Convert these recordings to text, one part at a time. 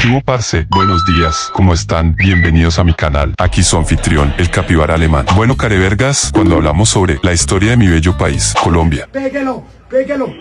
¿Qué hubo, parce? Buenos días, ¿cómo están? Bienvenidos a mi canal. Aquí su anfitrión, el capibara alemán. Bueno, carevergas, cuando hablamos sobre la historia de mi bello país, Colombia, ¡Péguelo! ¡Péguelo!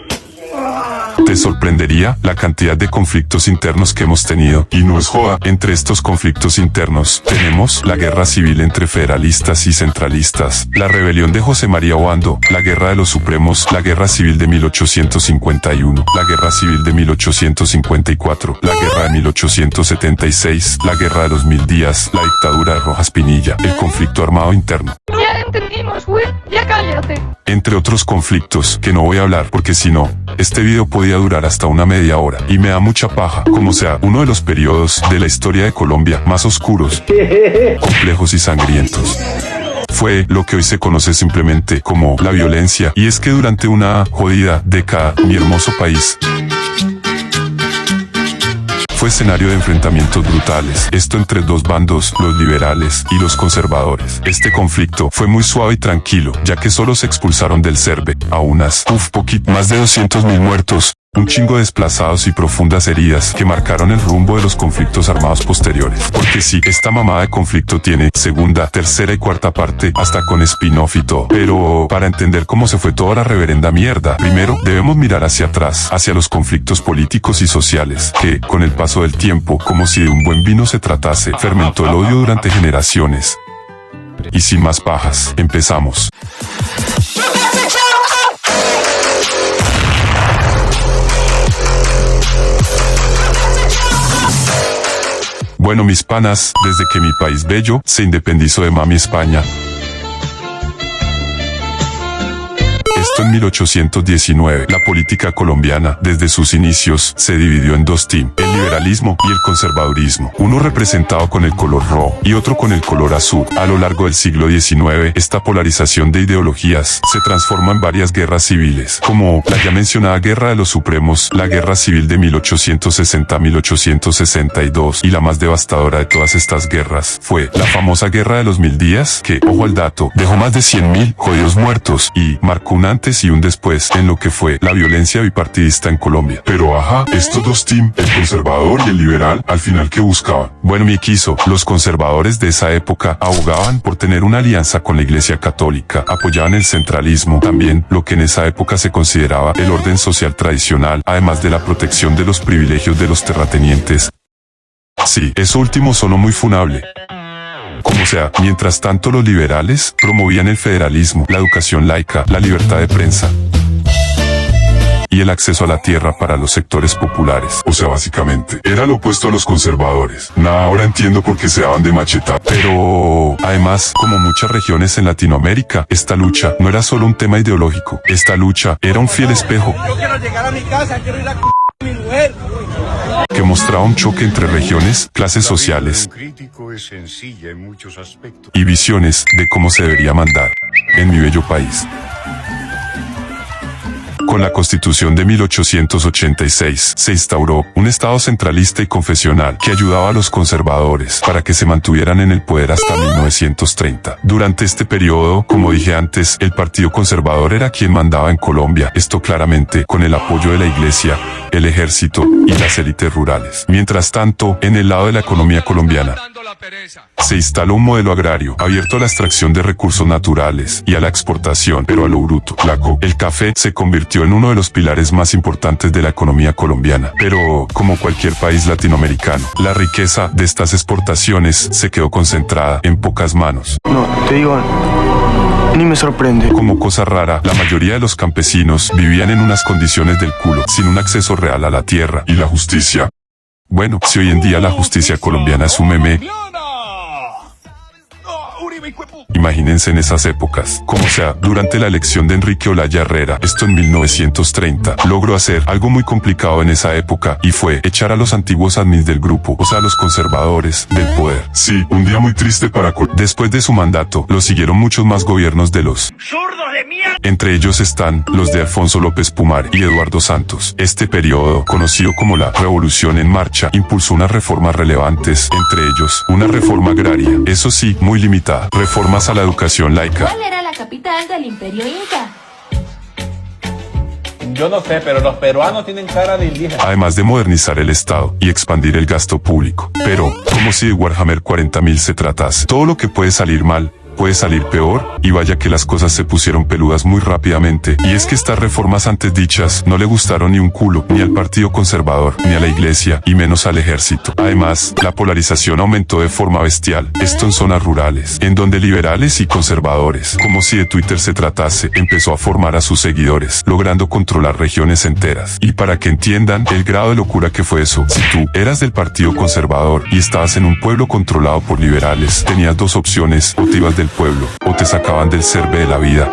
te sorprendería la cantidad de conflictos internos que hemos tenido. Y no es joda, entre estos conflictos internos tenemos la guerra civil entre federalistas y centralistas, la rebelión de José María Obando, la guerra de los supremos, la guerra civil de 1851, la guerra civil de 1854, la guerra de 1876, la guerra de los 1000 días, la dictadura de Rojas Pinilla, el conflicto armado interno. Ya entendimos, güey. Ya cállate. Entre otros conflictos que no voy a hablar porque si no, este video podía durar hasta una media hora y me da mucha paja, como sea uno de los periodos de la historia de Colombia más oscuros, complejos y sangrientos. Fue lo que hoy se conoce simplemente como la violencia, y es que durante una jodida década mi hermoso país fue escenario de enfrentamientos brutales, esto entre dos bandos, los liberales y los conservadores. Este conflicto fue muy suave y tranquilo, ya que solo se expulsaron del CERVE a poquito más de 200.000 muertos, un chingo de desplazados y profundas heridas que marcaron el rumbo de los conflictos armados posteriores. Porque sí, esta mamada de conflicto tiene segunda, tercera y cuarta parte, hasta con spin-off y todo. Pero para entender cómo se fue toda la reverenda mierda, primero debemos mirar hacia atrás, hacia los conflictos políticos y sociales, que, con el paso del tiempo, como si de un buen vino se tratase, fermentó el odio durante generaciones. Y sin más pajas, empezamos. Bueno, mis panas, desde que mi país bello se independizó de mami España, esto en 1819, la política colombiana, desde sus inicios, se dividió en dos teams, el liberalismo y el conservadurismo, uno representado con el color rojo y otro con el color azul. A lo largo del siglo XIX, esta polarización de ideologías se transforma en varias guerras civiles, como la ya mencionada Guerra de los Supremos, la Guerra Civil de 1860-1862, y la más devastadora de todas estas guerras fue la famosa Guerra de los 1000 días, que, ojo al dato, dejó más de 100.000 jodidos muertos y marcó un antes y un después en lo que fue la violencia bipartidista en Colombia. Pero ajá, estos dos teams, el conservador y el liberal, al final ¿qué buscaban? Bueno, mi quiso, los conservadores de esa época abogaban por tener una alianza con la Iglesia Católica, apoyaban el centralismo, también lo que en esa época se consideraba el orden social tradicional, además de la protección de los privilegios de los terratenientes. Sí, eso último sonó muy funable. Como sea, mientras tanto los liberales promovían el federalismo, la educación laica, la libertad de prensa y el acceso a la tierra para los sectores populares. O sea, básicamente, era lo opuesto a los conservadores. Ahora entiendo por qué se daban de machetar. Pero, además, como muchas regiones en Latinoamérica, esta lucha no era solo un tema ideológico. Esta lucha era un fiel espejo Yo quiero llegar a mi casa, quiero ir a mi mujer. que mostraba un choque entre regiones, clases sociales y visiones de cómo se debería mandar en mi bello país. Con la Constitución de 1886 se instauró un Estado centralista y confesional que ayudaba a los conservadores para que se mantuvieran en el poder hasta 1930. Durante este periodo, como dije antes, el Partido Conservador era quien mandaba en Colombia, esto claramente con el apoyo de la Iglesia, el ejército y las élites rurales. Mientras tanto, en el lado de la economía colombiana, se instaló un modelo agrario abierto a la extracción de recursos naturales y a la exportación, pero a lo bruto. El café se convirtió en uno de los pilares más importantes de la economía colombiana. Pero, como cualquier país latinoamericano, la riqueza de estas exportaciones se quedó concentrada en pocas manos. No, te digo, ni me sorprende. Como cosa rara, la mayoría de los campesinos vivían en unas condiciones del culo, sin un acceso real a la tierra y la justicia. Bueno, si hoy en día la justicia colombiana es un meme, imagínense en esas épocas. Como sea, durante la elección de Enrique Olaya Herrera, esto en 1930, logró hacer algo muy complicado en esa época, y fue echar a los antiguos admins del grupo, o sea, los conservadores, del poder. Sí, un día muy triste para Colombia. Después de su mandato, lo siguieron muchos más gobiernos de los ¡Zurdo de mierda! Entre ellos están los de Alfonso López Pumar y Eduardo Santos. Este periodo, conocido como la Revolución en Marcha, impulsó unas reformas relevantes, entre ellos una reforma agraria, eso sí, muy limitada, reformas a la educación laica, ¿Cuál era la capital del Imperio Inca? Yo no sé, pero los peruanos tienen cara de indígenas. Además de modernizar el Estado y expandir el gasto público. Pero, como si de Warhammer 40.000 se tratase. Todo lo que puede salir mal, puede salir peor, y vaya que las cosas se pusieron peludas muy rápidamente, y es que estas reformas antes dichas no le gustaron ni un culo, ni al Partido Conservador, ni a la Iglesia, y menos al ejército. Además, la polarización aumentó de forma bestial, esto en zonas rurales, en donde liberales y conservadores, como si de Twitter se tratase, empezó a formar a sus seguidores, logrando controlar regiones enteras. Y para que entiendan el grado de locura que fue eso, si tú eras del Partido Conservador y estabas en un pueblo controlado por liberales, tenías dos opciones: o te ibas del pueblo, o te sacaban del cerve de la vida.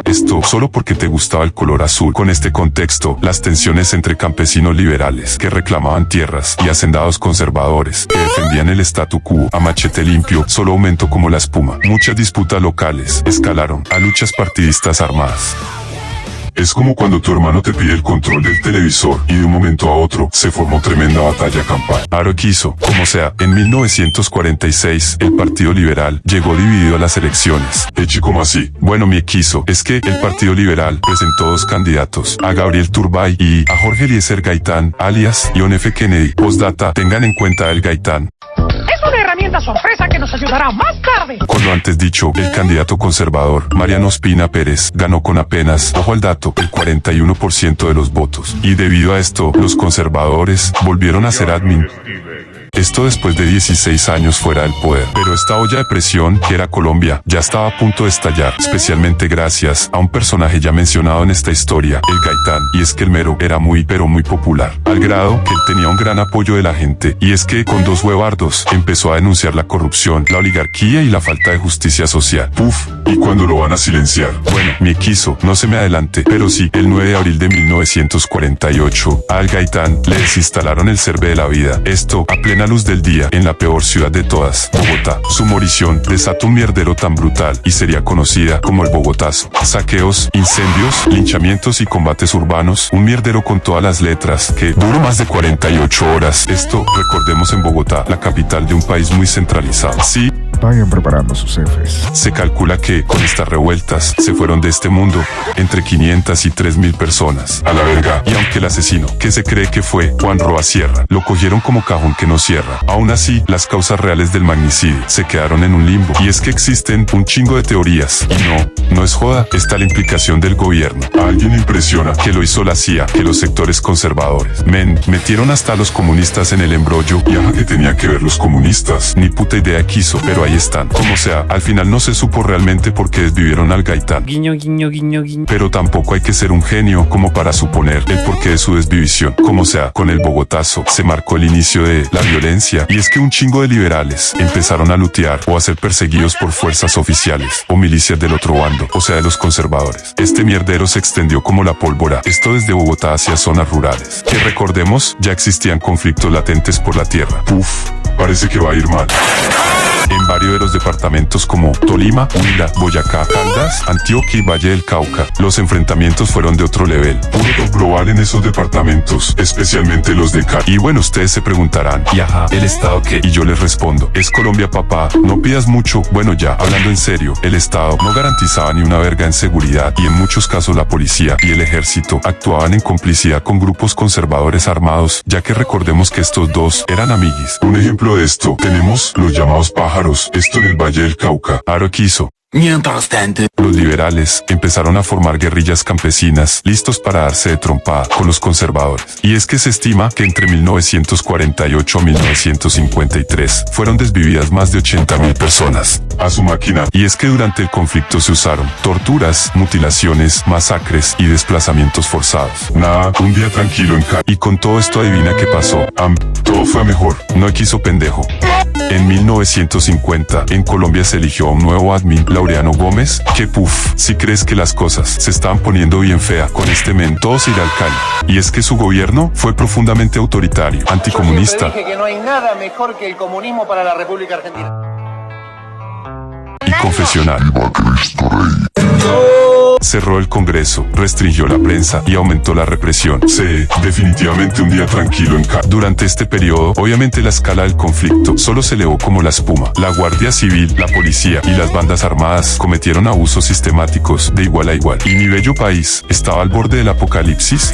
Esto solo porque te gustaba el color azul. Con este contexto, las tensiones entre campesinos liberales que reclamaban tierras y hacendados conservadores que defendían el statu quo a machete limpio solo aumentó como la espuma. Muchas disputas locales escalaron a luchas partidistas armadas. Es como cuando tu hermano te pide el control del televisor y de un momento a otro se formó tremenda batalla campal. Aro quiso, como sea, en 1946 el Partido Liberal llegó dividido a las elecciones. Eche, ¿cómo así? Bueno, mi quiso es que el Partido Liberal presentó dos candidatos, a Gabriel Turbay y a Jorge Eliezer Gaitán, alias John F. Kennedy. Postdata, tengan en cuenta el Gaitán. Es una herramienta sorpresa que nos ayudará más tarde. Con lo antes dicho, el candidato conservador, Mariano Ospina Pérez, ganó con apenas, ojo al dato, el 41% de los votos. Y debido a esto, los conservadores volvieron a ser admin. Esto después de 16 años fuera del poder. Pero esta olla de presión, que era Colombia, ya estaba a punto de estallar, especialmente gracias a un personaje ya mencionado en esta historia, el Gaitán. Y es que el mero era muy pero muy popular, al grado que él tenía un gran apoyo de la gente. Y es que con dos huevardos empezó a denunciar la corrupción, la oligarquía y la falta de justicia social. Puf, ¿y cuándo lo van a silenciar? Bueno, mi quiso, no se me adelante, pero sí, el 9 de abril de 1948, al Gaitán le desinstalaron el cerve de la vida. Esto a plena luz del día, en la peor ciudad de todas, Bogotá. Su morición desató un mierdero tan brutal y sería conocida como el Bogotazo. Saqueos, incendios, linchamientos y combates urbanos, un mierdero con todas las letras que duró más de 48 horas. Esto, recordemos, en Bogotá, la capital de un país muy centralizado. Sí, vayan preparando sus Fs. se calcula que con estas revueltas se fueron de este mundo entre 500 y 3.000 personas. A la verga. Y aunque el asesino, que se cree que fue Juan Roa Sierra, lo cogieron como cajón que no cierra, aún así las causas reales del magnicidio se quedaron en un limbo. Y es que existen un chingo de teorías. Y no es joda, está la implicación del gobierno. A alguien le impresiona que lo hizo la CIA, que los sectores conservadores. Metieron hasta a los comunistas en el embrollo. Y ajá, que tenía que ver los comunistas. Ni puta idea quiso, pero ahí están. Como sea, al final no se supo realmente por qué desvivieron al Gaitán. Guiño, guiño, guiño, guiño. Pero tampoco hay que ser un genio como para suponer el porqué de su desvivisión. Como sea, con el Bogotazo se marcó el inicio de la violencia. Y es que un chingo de liberales empezaron a lutear o a ser perseguidos por fuerzas oficiales o milicias del otro bando, o sea, de los conservadores. Este mierdero se extendió como la pólvora, esto desde Bogotá hacia zonas rurales, que recordemos, ya existían conflictos latentes por la tierra. Puf, parece que va a ir mal. En varios de los departamentos como Tolima, Huila, Boyacá, Caldas, Antioquia y Valle del Cauca, los enfrentamientos fueron de otro nivel. Puro top global en esos departamentos, especialmente los de Cali. Y bueno, ustedes se preguntarán, ¿y ajá, el Estado qué? Y yo les respondo, es Colombia, papá, no pidas mucho. Bueno, ya, hablando en serio, el Estado no garantizaba ni una verga en seguridad y en muchos casos la policía y el ejército actuaban en complicidad con grupos conservadores armados, ya que recordemos que estos dos eran amiguis. Un ejemplo de esto, tenemos los llamados pájaros, esto en el Valle del Cauca. Aro quiso. Mientras tanto, Los liberales empezaron a formar guerrillas campesinas listos para darse de trompada con los conservadores. Y es que se estima que entre 1948 y 1953 fueron desvividas más de 80.000 personas a su máquina. Y es que durante el conflicto se usaron torturas, mutilaciones, masacres y desplazamientos forzados. Nada, un día tranquilo en Cali. Y con todo esto adivina qué pasó. Todo fue mejor. No quiso pendejo. En 1950, en Colombia se eligió a un nuevo admin, Laureano Gómez, que si crees que las cosas se estaban poniendo bien fea con este men, todo se irá al Cali. Y es que su gobierno fue profundamente autoritario, anticomunista. Yo siempre dije que no hay nada mejor que el comunismo para la República Argentina. Y confesional. cerró el Congreso, restringió la prensa y aumentó la represión. Definitivamente un día tranquilo en Cali. Durante este periodo, obviamente la escala del conflicto solo se elevó como la espuma. La Guardia Civil, la policía y las bandas armadas cometieron abusos sistemáticos de igual a igual. Y mi bello país estaba al borde del apocalipsis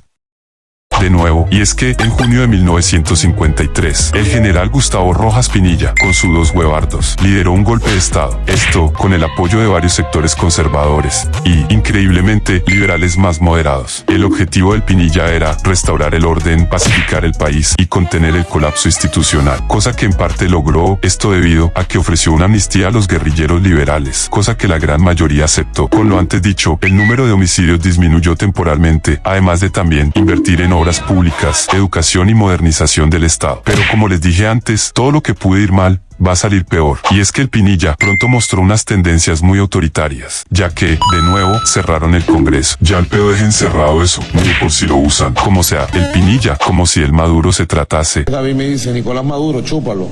de nuevo, y es que en junio de 1953, el general Gustavo Rojas Pinilla, con sus 2 huevardos, lideró un golpe de estado. Esto con el apoyo de varios sectores conservadores y, increíblemente, liberales más moderados. El objetivo del Pinilla era restaurar el orden, pacificar el país y contener el colapso institucional, cosa que en parte logró, esto debido a que ofreció una amnistía a los guerrilleros liberales, cosa que la gran mayoría aceptó. Con lo antes dicho, el número de homicidios disminuyó temporalmente, además de también invertir en obras públicas, educación y modernización del Estado. Pero como les dije antes, todo lo que puede ir mal va a salir peor. Y es que el Pinilla pronto mostró unas tendencias muy autoritarias, ya que, de nuevo, cerraron el Congreso. Ya el pedo dejen cerrado eso, ni por si lo usan. Como sea, el Pinilla, como si el Maduro se tratase. David me dice, Nicolás Maduro, chúpalo.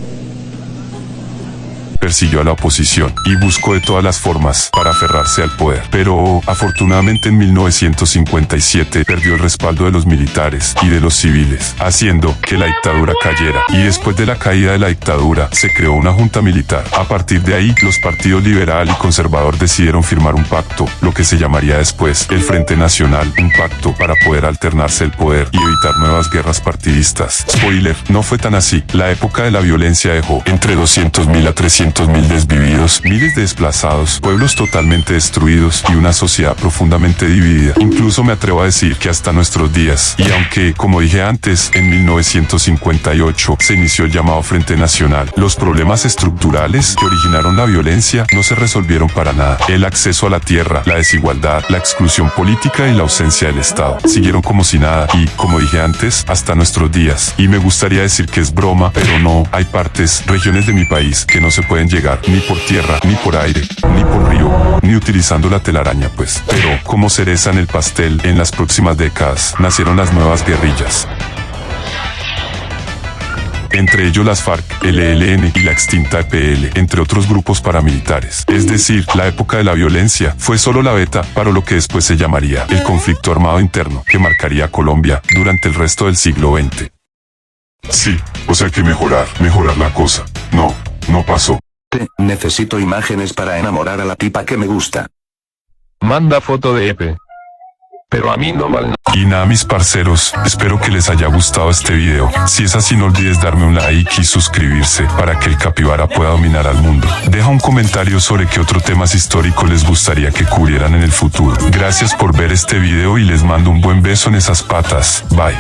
Persiguió a la oposición y buscó de todas las formas para aferrarse al poder. Pero, afortunadamente en 1957 perdió el respaldo de los militares y de los civiles, haciendo que la dictadura cayera. Y después de la caída de la dictadura, se creó una junta militar. A partir de ahí, los partidos liberal y conservador decidieron firmar un pacto, lo que se llamaría después el Frente Nacional, un pacto para poder alternarse el poder y evitar nuevas guerras partidistas. Spoiler, no fue tan así. La época de la violencia dejó entre 200.000 a 300.000 desvividos, miles de desplazados, pueblos totalmente destruidos y una sociedad profundamente dividida. Incluso me atrevo a decir que hasta nuestros días. Y aunque, como dije antes, en 1958 se inició el llamado Frente Nacional, los problemas estructurales que originaron la violencia no se resolvieron para nada. El acceso a la tierra, la desigualdad, la exclusión política y la ausencia del Estado siguieron como si nada y, como dije antes, hasta nuestros días. Y me gustaría decir que es broma, pero no, hay partes, regiones de mi país que no se pueden llegar ni por tierra, ni por aire, ni por río, ni utilizando la telaraña pues. Pero, como cereza en el pastel, en las próximas décadas, nacieron las nuevas guerrillas. Entre ellos las FARC, el ELN y la extinta EPL, entre otros grupos paramilitares. Es decir, la época de la violencia fue solo la beta para lo que después se llamaría el conflicto armado interno, que marcaría a Colombia durante el resto del siglo XX. Sí, o sea que mejorar la cosa. No pasó. Necesito imágenes para enamorar a la tipa que me gusta. Manda foto de Epe. Pero a mí no mal. Y nada, mis parceros, espero que les haya gustado este video. Si es así, no olvides darme un like y suscribirse para que el capibara pueda dominar al mundo. Deja un comentario sobre qué otro temas históricos les gustaría que cubrieran en el futuro. Gracias por ver este video y les mando un buen beso en esas patas. Bye.